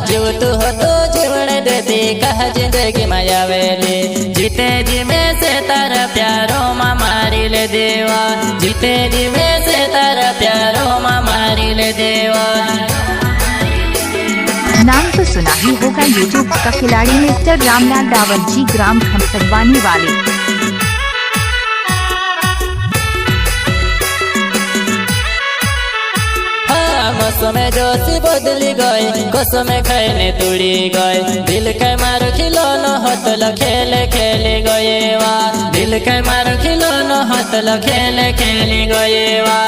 जीवतु हो तो जीवन देती कह जिंदगी मायावेली जीते जी में से तारा प्यारो माँ मारी ले देवा जीते जी में से तारा प्यारो माँ मारी ले देवा। नाम तो सुना ही होगा यूट्यूब का खिलाड़ी मिस्टर रामलाल रावत जी ग्राम खमसगवानी वाले। मौसम जोशी बदली गई कसम खाने तुड़ी गई दिल के मारो खिलौनो हतल खेले खेले गए वा दिल के मारो खिलौनो हतल खेले खेले गए वा।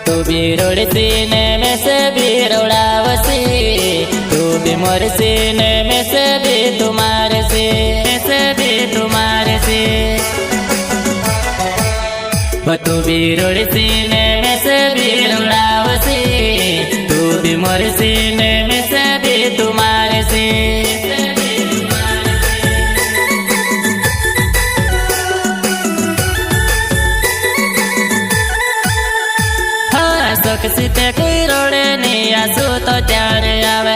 तू भी रोड़ सीने में से भी रोड़ावसी तू भी मोर सीने में से भी तुम्हारे से भी तुम्हारे से तू भी रोड़ सीने में से भी रोड़ावसी तू भी मोर सीने में से भी तुम्हारे से। सीते कोई रोड़े नहीं आंसू तो त्यार आवे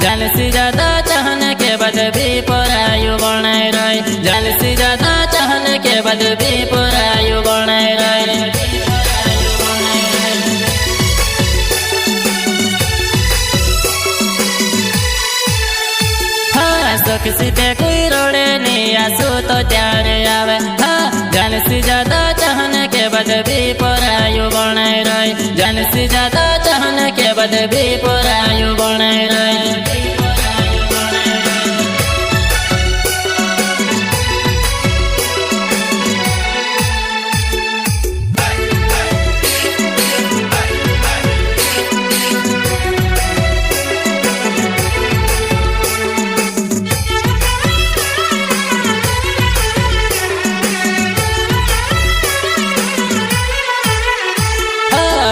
जान से ज्यादा चाहने के बाद भी पुरायु बनाए रहे जान से ज्यादा चाहने के बाद भी पुरायु बनाए रहे। सुख सीते कोई रोड़े नहीं आंसू तो त्यार आवे जान से ज्यादा चाहने के बाद भी पुरायु बनाए रहे जान से ज्यादा चाहने के बाद भी पुरायु बनाए रहे।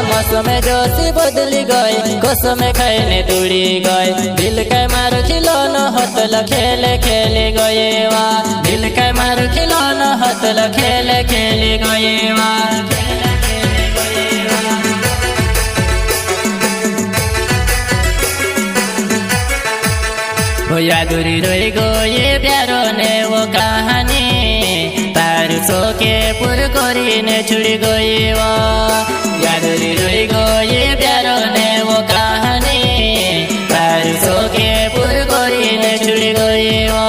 मौसम जोशी बदली गई कसम खाने तुड़ी गई दिल के मारो खिलौनो हतल खेले खेले गए वा दिल के मारो खिलौनो हतल खेले खेले गए वा। वो यादुरी रोई गो ये प्यारो ने वो कहानी तार सो के पुर कोरी ने छुड़ी गई वो यादुरी रोई गो ये प्यारो ने वो कहानी तार सो के पुर कोरी ने छुड़ी गई वो।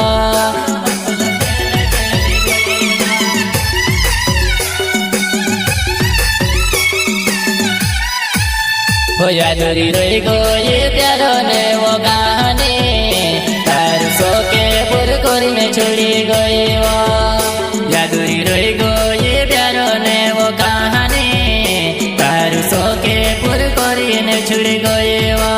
वो यादुरी रोई गो ये प्यारो ने वो कहानी तार सो के पुर कोरी ने छुड़ी गई वो यादुरी रोई गो ये प्यारो ने वो कहानी तार सो के पुर कोरी ने छुड़ी गई वो।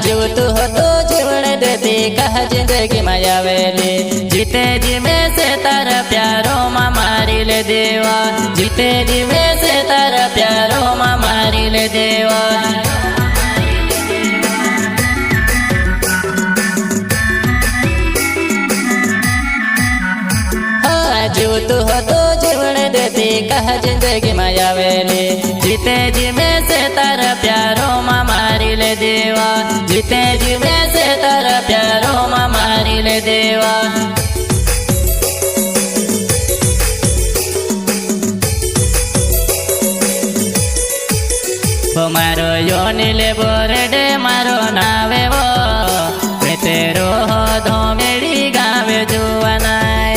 जीवतु हो तो जीवन देती कह जिंदगी मायावेली जीते जी में से तारा प्यारो माँ मारी ले देवा जीते जी में से तारा प्यारो माँ मारी ले देवा। जीवतु हो तो जीवन देती कह जिंदगी मायावेली जीते जी में से तारा प्यारो माँ मारी ले देवा जीते जी में से तारा प्यारो माँ मारी ले देवा। मारो योनि ले बोरडे मारो नावे वो तेरो धो मेरी गावे जुआनाय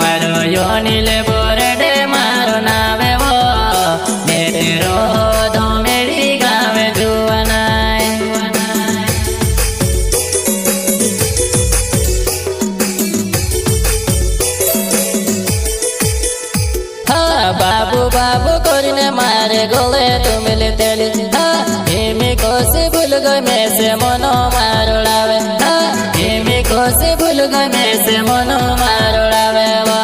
मारो योनि ले बोरडे मारो नावे वो तेरो धो मेरी गावे जुआनाय। बाबू बाबू करने मारे गोले तुम ले तेली हिमी कोसी भूल गई में से मनो मारोड़ावे हिमी कोसी भूल गई में से मनो मारोड़ावे वा।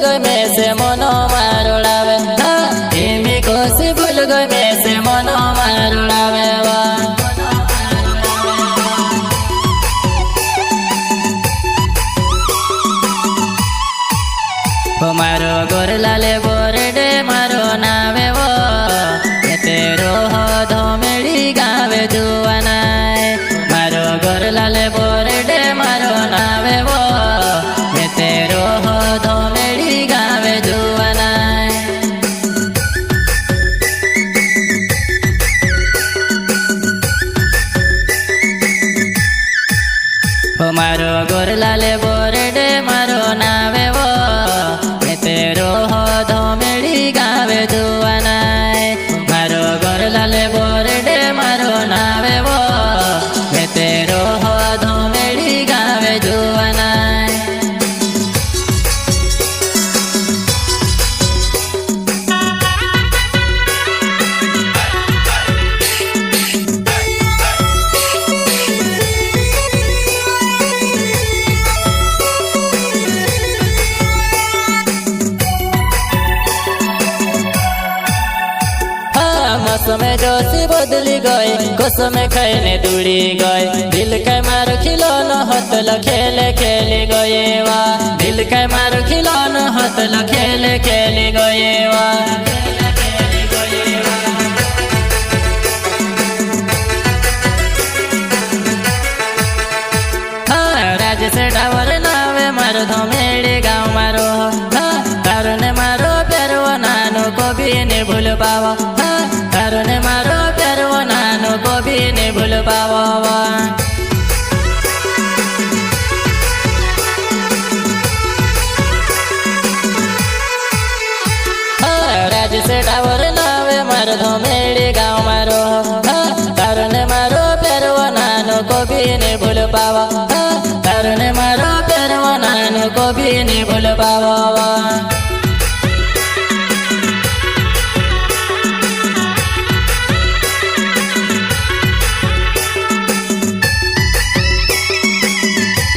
गमे से मनो मारुड़ावे धीमी खुशी भूल गमे से मनो मारुड़ावे मारो गोरलाले बोरडे मारो नावे वो तेरो हो धोमेड़ी गावे जुआनाय मारो गोरलाले बोरडे मारो नावे वो तेरो हो धोमेड़ी गावे जुआनाय मारो गोरलाले बोरडे मारो नावे वो तेरो हो धोमेड़ी गावे जुआनाय मारो गोरलाले बोरडे मारो नावे वो तेरो हो धोमेड़ी गावे जुआनाय मौसम जोशी बदली गई कसम खाने दुड़ी गई दिल के मारो खिलौना हतल खेले खेली गए वा दिल के मारो खिलौना हतल खेले खेली गए वा राज से डावर नावे मारो धोमेड़ी गाँव मारो कारण मारो प्यारो नानो को भी नहीं भूल पावा कारण मारो प्यारो नानो को भी नहीं भूल पावा राज से डावर नावे मारो धोमेड़ी गाँव मारो कारण मारो प्यारो नानो को भी नहीं भूल पावा कारण मारो प्यारो नानो को भी नहीं भूल पावा